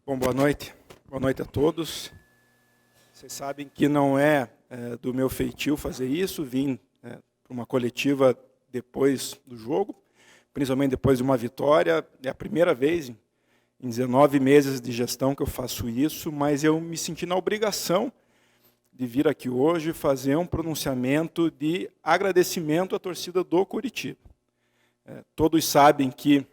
Bom, boa noite. Boa noite a todos. Vocês sabem que não é do meu feitio fazer isso. Vim para uma coletiva depois do jogo, principalmente depois de uma vitória. É a primeira vez em 19 meses de gestão que eu faço isso, mas eu me senti na obrigação de vir aqui hoje fazer um pronunciamento de agradecimento à torcida do Coritiba. Todos sabem que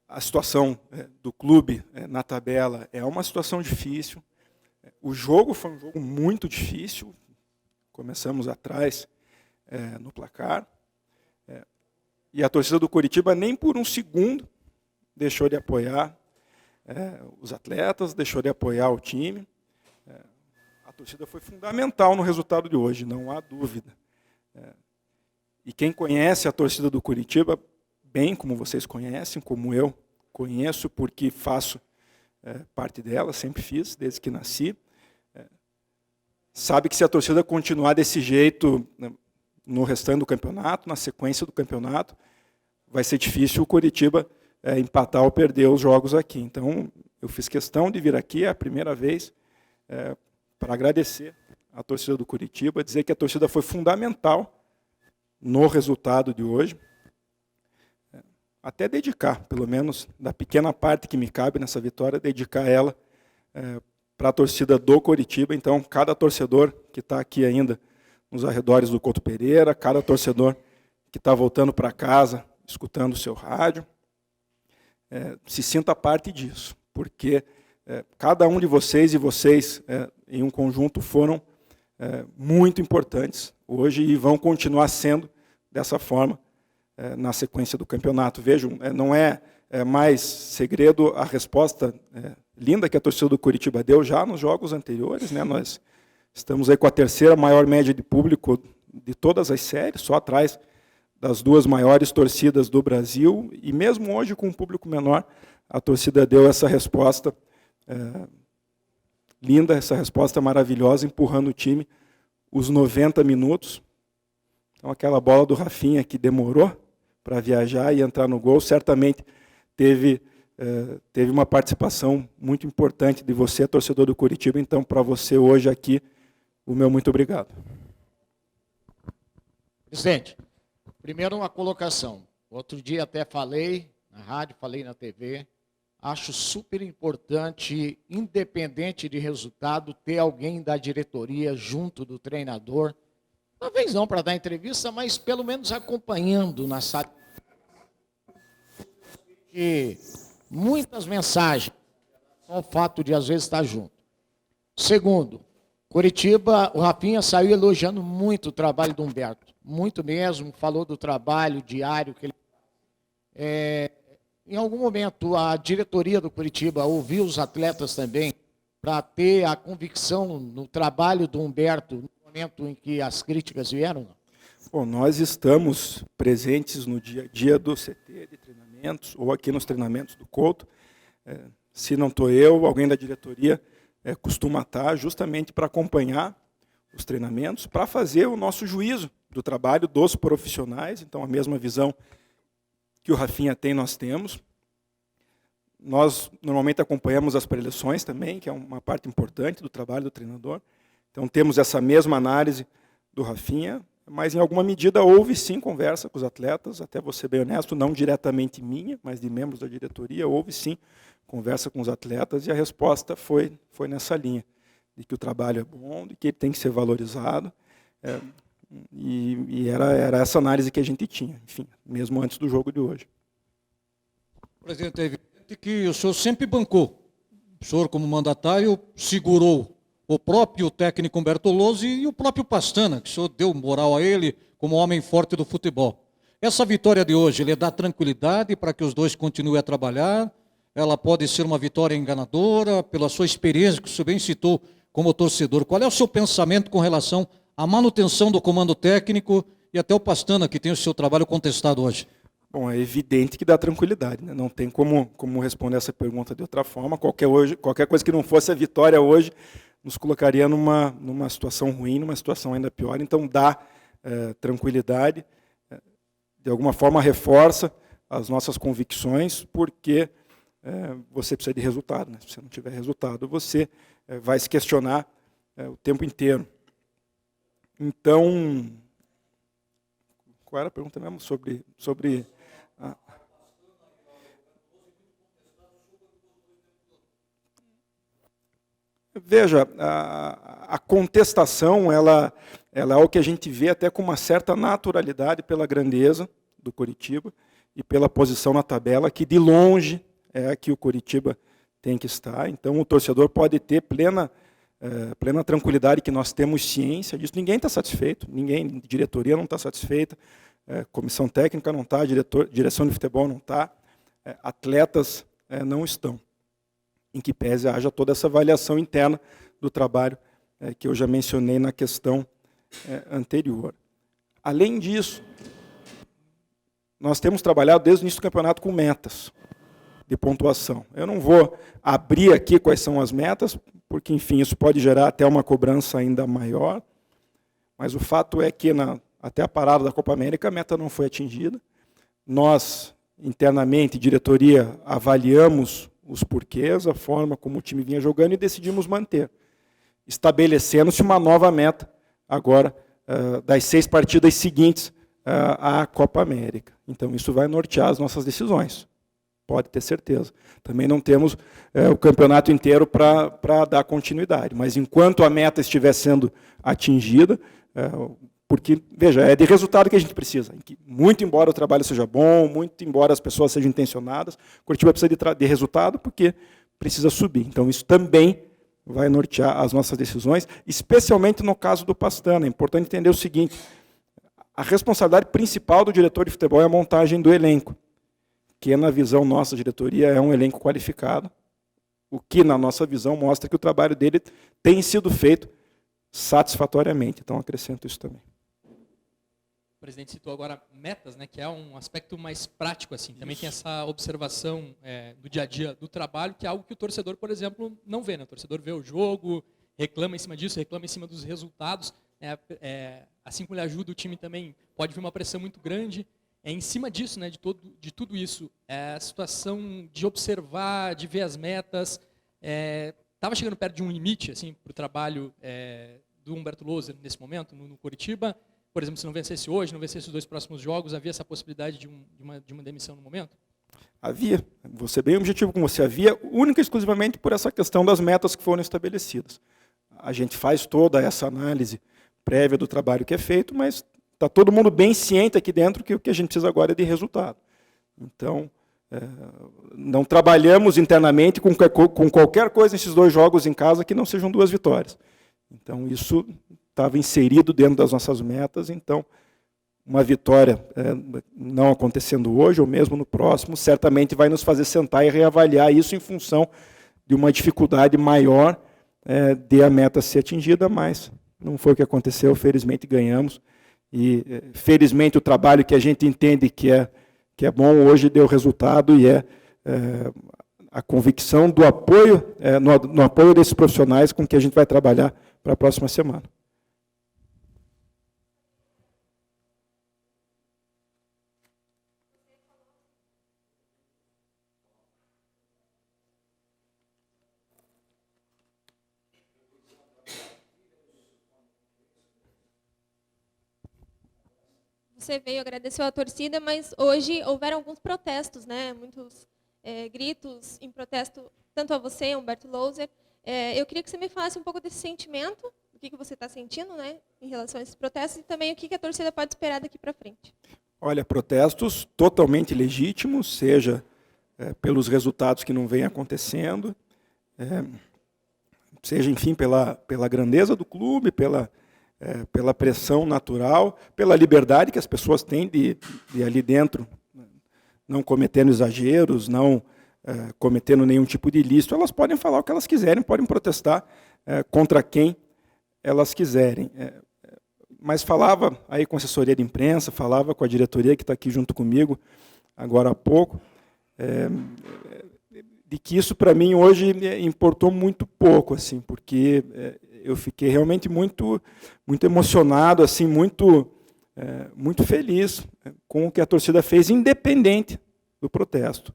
a situação do clube na tabela é uma situação difícil. O jogo foi um jogo muito difícil. Começamos atrás no placar. E a torcida do Coritiba nem por um segundo deixou de apoiar os atletas, deixou de apoiar o time. A torcida foi fundamental no resultado de hoje, não há dúvida. E quem conhece a torcida do Coritiba, bem como vocês conhecem, como eu conheço, porque faço parte dela, sempre fiz, desde que nasci, sabe que se a torcida continuar desse jeito no restante do campeonato, na sequência do campeonato, vai ser difícil o Coritiba empatar ou perder os jogos aqui. Então, eu fiz questão de vir aqui, é a primeira vez, para agradecer à torcida do Coritiba, dizer que a torcida foi fundamental no resultado de hoje, até dedicar, pelo menos da pequena parte que me cabe nessa vitória, dedicar ela para a torcida do Coritiba. Então, cada torcedor que está aqui ainda nos arredores do Couto Pereira, cada torcedor que está voltando para casa, escutando o seu rádio, se sinta parte disso, porque cada um de vocês e vocês, em um conjunto, foram muito importantes hoje e vão continuar sendo dessa forma na sequência do campeonato. Vejam, não é mais segredo a resposta linda que a torcida do Coritiba deu já nos jogos anteriores, né? Nós estamos aí com a terceira maior média de público de todas as séries, só atrás das duas maiores torcidas do Brasil, e mesmo hoje com um público menor, a torcida deu essa resposta linda, essa resposta maravilhosa, empurrando o time os 90 minutos. Então, aquela bola do Rafinha que demorou para viajar e entrar no gol, certamente teve uma participação muito importante de você, torcedor do Coritiba. Então, para você hoje aqui, o meu muito obrigado. Presidente, primeiro uma colocação. Outro dia até falei na rádio, falei na TV, acho super importante, independente de resultado, ter alguém da diretoria junto do treinador, talvez não para dar entrevista, mas pelo menos acompanhando na sala. E muitas mensagens, só o fato de às vezes estar junto. Segundo, Coritiba, o Rafinha saiu elogiando muito o trabalho do Humberto, muito mesmo, falou do trabalho diário que ele... Em algum momento, a diretoria do Coritiba ouviu os atletas também para ter a convicção no trabalho do Humberto no momento em que as críticas vieram? Bom, nós estamos presentes no dia a dia do CT de treinamentos, ou aqui nos treinamentos do Couto. Se não estou eu, alguém da diretoria costuma estar justamente para acompanhar os treinamentos, para fazer o nosso juízo do trabalho dos profissionais. Então, a mesma visão que o Rafinha tem, nós temos. Nós normalmente acompanhamos as preleções também, que é uma parte importante do trabalho do treinador. Então, temos essa mesma análise do Rafinha, mas, em alguma medida, houve sim conversa com os atletas, até vou ser bem honesto, não diretamente minha, mas de membros da diretoria, houve sim conversa com os atletas, e a resposta foi nessa linha, de que o trabalho é bom, de que ele tem que ser valorizado, e era essa análise que a gente tinha, enfim, mesmo antes do jogo de hoje. Presidente, é evidente que o senhor sempre bancou. O senhor, como mandatário, segurou o próprio técnico Humberto Lousi e o próprio Pastana, que o senhor deu moral a ele como homem forte do futebol. Essa vitória de hoje, ele dá tranquilidade para que os dois continuem a trabalhar? Ela pode ser uma vitória enganadora, pela sua experiência, que o senhor bem citou como torcedor. Qual é o seu pensamento com relação à manutenção do comando técnico e até o Pastana, que tem o seu trabalho contestado hoje? Bom, é evidente que dá tranquilidade, né? Não tem como responder essa pergunta de outra forma. Qualquer coisa que não fosse a vitória hoje nos colocaria numa situação ruim, numa situação ainda pior. Então, dá tranquilidade, de alguma forma reforça as nossas convicções, porque você precisa de resultado, né? Se você não tiver resultado, você vai se questionar o tempo inteiro. Então, qual era a pergunta mesmo? Sobre Veja, a contestação ela é o que a gente vê até com uma certa naturalidade pela grandeza do Coritiba e pela posição na tabela, que de longe é a que o Coritiba tem que estar. Então, o torcedor pode ter plena tranquilidade que nós temos ciência disso. Ninguém está satisfeito, ninguém, diretoria não está satisfeita, comissão técnica não está, direção de futebol não está, atletas não estão. Em que pese haja toda essa avaliação interna do trabalho que eu já mencionei na questão anterior. Além disso, nós temos trabalhado desde o início do campeonato com metas de pontuação. Eu não vou abrir aqui quais são as metas, porque, enfim, isso pode gerar até uma cobrança ainda maior, mas o fato é que, até a parada da Copa América, a meta não foi atingida. Nós, internamente, diretoria, avaliamos os porquês, a forma como o time vinha jogando e decidimos manter, estabelecendo-se uma nova meta, agora, das 6 partidas seguintes à Copa América. Então, isso vai nortear as nossas decisões, pode ter certeza. Também não temos o campeonato inteiro para dar continuidade, mas enquanto a meta estiver sendo atingida, porque, veja, é de resultado que a gente precisa. Muito embora o trabalho seja bom, muito embora as pessoas sejam intencionadas, o Coritiba precisa de resultado porque precisa subir. Então, isso também vai nortear as nossas decisões, especialmente no caso do Pastana. É importante entender o seguinte, a responsabilidade principal do diretor de futebol é a montagem do elenco, que na visão nossa, diretoria, é um elenco qualificado, o que, na nossa visão, mostra que o trabalho dele tem sido feito satisfatoriamente. Então, acrescento isso também. O presidente citou agora metas, né, que é um aspecto mais prático, assim. Também tem essa observação do dia a dia do trabalho, que é algo que o torcedor, por exemplo, não vê, né? O torcedor vê o jogo, reclama em cima disso, reclama em cima dos resultados. Assim como ele ajuda, o time também pode vir uma pressão muito grande. Em cima disso, né, de tudo isso, a situação de observar, de ver as metas, estava chegando perto de um limite assim, para o trabalho do Humberto Loser nesse momento, no Coritiba. Por exemplo, se não vencesse hoje, não vencesse os 2 próximos jogos, havia essa possibilidade de uma demissão no momento? Havia. Vou ser bem objetivo com você. Havia única e exclusivamente por essa questão das metas que foram estabelecidas. A gente faz toda essa análise prévia do trabalho que é feito, mas está todo mundo bem ciente aqui dentro que o que a gente precisa agora é de resultado. Então, não trabalhamos internamente com qualquer coisa nesses 2 jogos em casa que não sejam 2 vitórias. Então, isso estava inserido dentro das nossas metas, então, uma vitória não acontecendo hoje, ou mesmo no próximo, certamente vai nos fazer sentar e reavaliar isso em função de uma dificuldade maior de a meta ser atingida, mas não foi o que aconteceu, felizmente ganhamos, e felizmente o trabalho que a gente entende que é bom hoje deu resultado, e a convicção do apoio, no apoio desses profissionais com que a gente vai trabalhar para a próxima semana. Você veio, agradeceu a torcida, mas hoje houveram alguns protestos, né? Muitos gritos em protesto, tanto a você, Humberto Loser. Eu queria que você me falasse um pouco desse sentimento, o que você está sentindo, né, em relação a esses protestos, e também o que a torcida pode esperar daqui para frente. Olha, protestos totalmente legítimos, seja pelos resultados que não vêm acontecendo, seja, enfim, pela grandeza do clube, pela pressão natural, pela liberdade que as pessoas têm de ali dentro, não cometendo exageros, não cometendo nenhum tipo de ilícito, elas podem falar o que elas quiserem, podem protestar contra quem elas quiserem. Mas falava aí com a assessoria de imprensa, falava com a diretoria que está aqui junto comigo agora há pouco, de que isso para mim hoje importou muito pouco, assim, porque eu fiquei realmente muito emocionado, assim, muito feliz com o que a torcida fez, independente do protesto.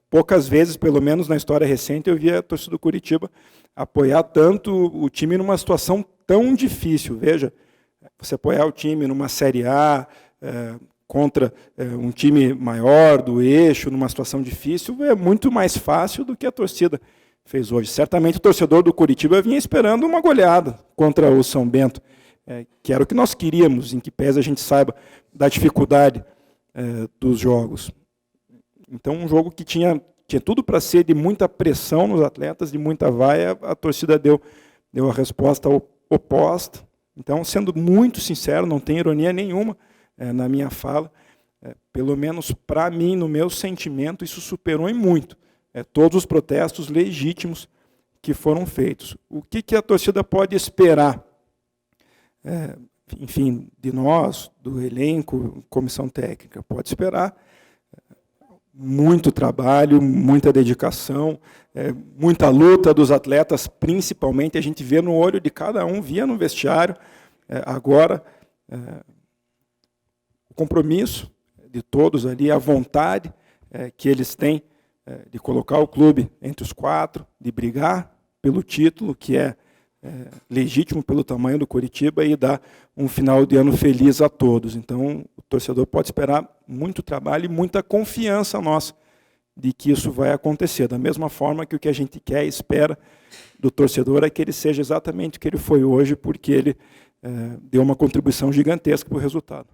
Poucas vezes, pelo menos na história recente, eu vi a torcida do Curitiba apoiar tanto o time numa situação tão difícil. Veja, você apoiar o time numa Série A, contra um time maior, do eixo, numa situação difícil, é muito mais fácil do que a torcida fez hoje. Certamente o torcedor do Curitiba vinha esperando uma goleada contra o São Bento, que era o que nós queríamos, em que pese a gente saiba da dificuldade dos jogos. Então, um jogo que tinha tudo para ser de muita pressão nos atletas, de muita vaia, a torcida deu a resposta oposta. Então, sendo muito sincero, não tem ironia nenhuma na minha fala, pelo menos para mim, no meu sentimento, isso superou em muito todos os protestos legítimos que foram feitos. O que a torcida pode esperar? Enfim, de nós, do elenco, comissão técnica, pode esperar muito trabalho, muita dedicação, muita luta dos atletas, principalmente, a gente vê no olho de cada um, via no vestiário, agora, o compromisso de todos ali, a vontade que eles têm de colocar o clube entre os 4, de brigar pelo título, que é legítimo pelo tamanho do Curitiba, e dar um final de ano feliz a todos. Então, o torcedor pode esperar muito trabalho e muita confiança nossa de que isso vai acontecer. Da mesma forma que o que a gente quer e espera do torcedor é que ele seja exatamente o que ele foi hoje, porque ele deu uma contribuição gigantesca para o resultado.